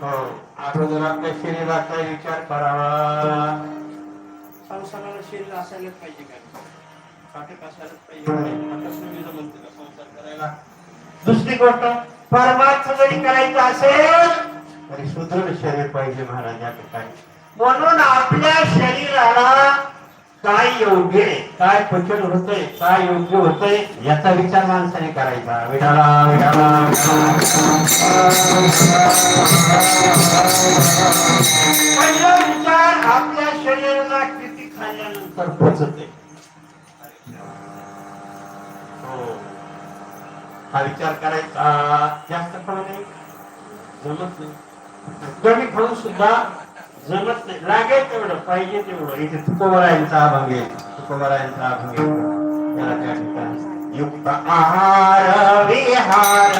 हो, अगोदर आपल्या शरीराचा विचार करावा. संसाराला शरीर असायलाच पाहिजे का? काटक असायलाच पाहिजे. आता सुविधा म्हणते का संसार करायला? दुसरी गोष्ट, परमार्थ जरी करायचं असेल तरी सुदृढ शरीर पाहिजे महाराज या ठिकाणी. म्हणून आपल्या शरीराला काय योग्य आहे, काय पचन होतंय, काय योग्य होतंय याचा विचार माणसाने करायचा. विठाला विठाला पहिला विचार आपल्या शरीराला किती खाल्ल्यानंतर पोचते, हा विचार करायचा. जास्त खाऊ नाही जमत नाही, कमी खाऊन सुद्धा जमत नाही. लागेल तेवढं, पाहिजे तेवढं. इथे तुकोबरायांचा अभंग आहे, तुकोबरायांचा अभंग आहे. त्याला त्या ठिकाणी युक्त आहार विहार,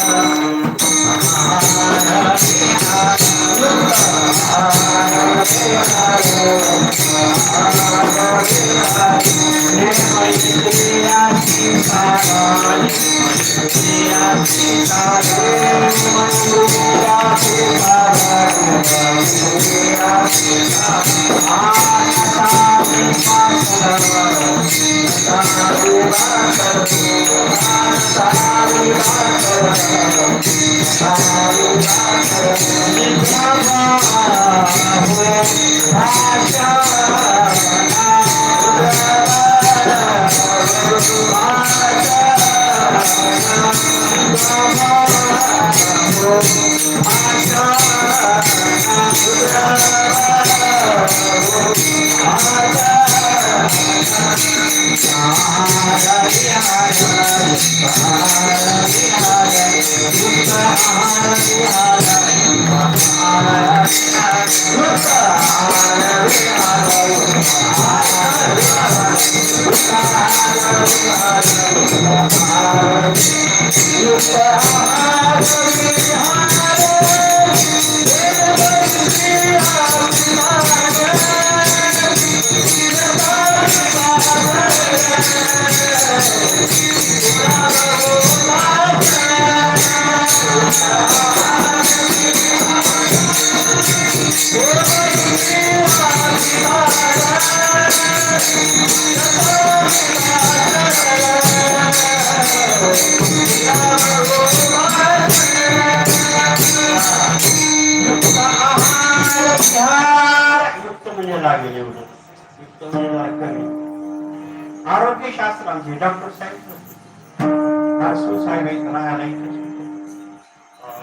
आरोग्य शास्त्रांचे डॉक्टर साहेब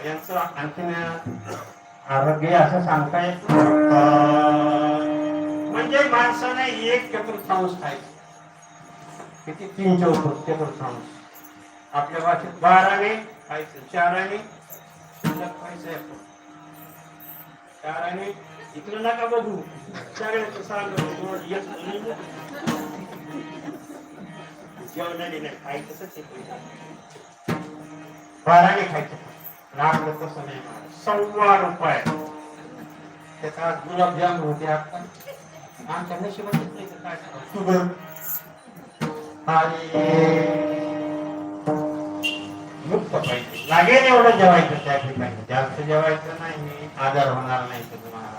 यांचं आणखीन आरोग्य असं सांगता येत. म्हणजे माणसाने 1/4 खायचं, किती 3/4 आपल्या भाषेत 12ने खायचं, 4ने खायचं, 4ने इकडं नका बघू, सगळ्याचं सांग जेवणाने नाही खायचं, 12ने खायचं. लागलं तसं नाही, ₹1.25 त्याचा गुलाबजाम होते. आता आमच्या नशिबातच नाही काय शुगर आणि मुक्त पाहिजे. लागेल एवढं जेवायचं त्या ठिकाणी, जास्त जेवायचं नाही, आजार होणार नाही तुम्हाला.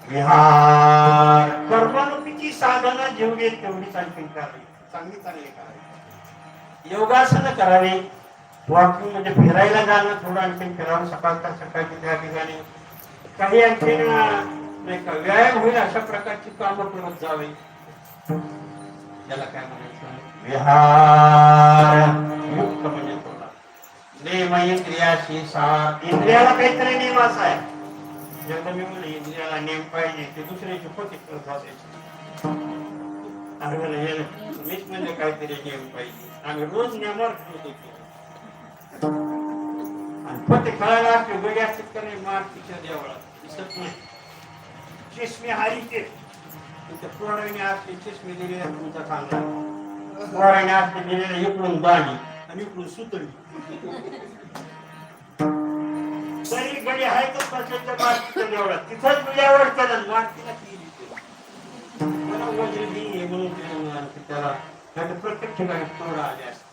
विहार कर्मणुकीची साधना जेवढी तेवढी चांगली करावी, चांगली करावी. योगासन करावे, वॉकिंग म्हणजे फिरायला जाणं, थोडं आणखी फिरावं सकाळच्या सकाळची त्या ठिकाणी. काही आणखी नाही का व्यायाम होईल अशा प्रकारची कामं करत जावे. त्याला काय म्हणायचं, विहार युक्त म्हणजे थोडा नेम इंद्रियाशी साथ. इंद्रियाला काहीतरी नियम असा आहे. जेव्हा मी म्हणले इंद्रियाला नेम पाहिजे, ते दुसऱ्याची खोटी करत असायचे. आम्ही म्हणले मीच म्हणजे काहीतरी नियम पाहिजे. आम्ही रोज नियमावर होतो आणि पते खेळायला असते वेगळे असतात का नाही. मार्तीच्या देवळात दिसत नाही, चिष्मी हारीचे पोराने असते, चिष्मी दिलेल्या तुमचा चांगला, पोराने असते दिलेल्या इकडून दाणी आणि इकडून सुतळी. तरी गडी आहे तर प्रचंड मार्तीच्या देवळात, तिथंच तुझ्यावर चलन मार्तीला वज्रही म्हणून त्याला प्रत्येक ठिकाणी पोरं आले असते.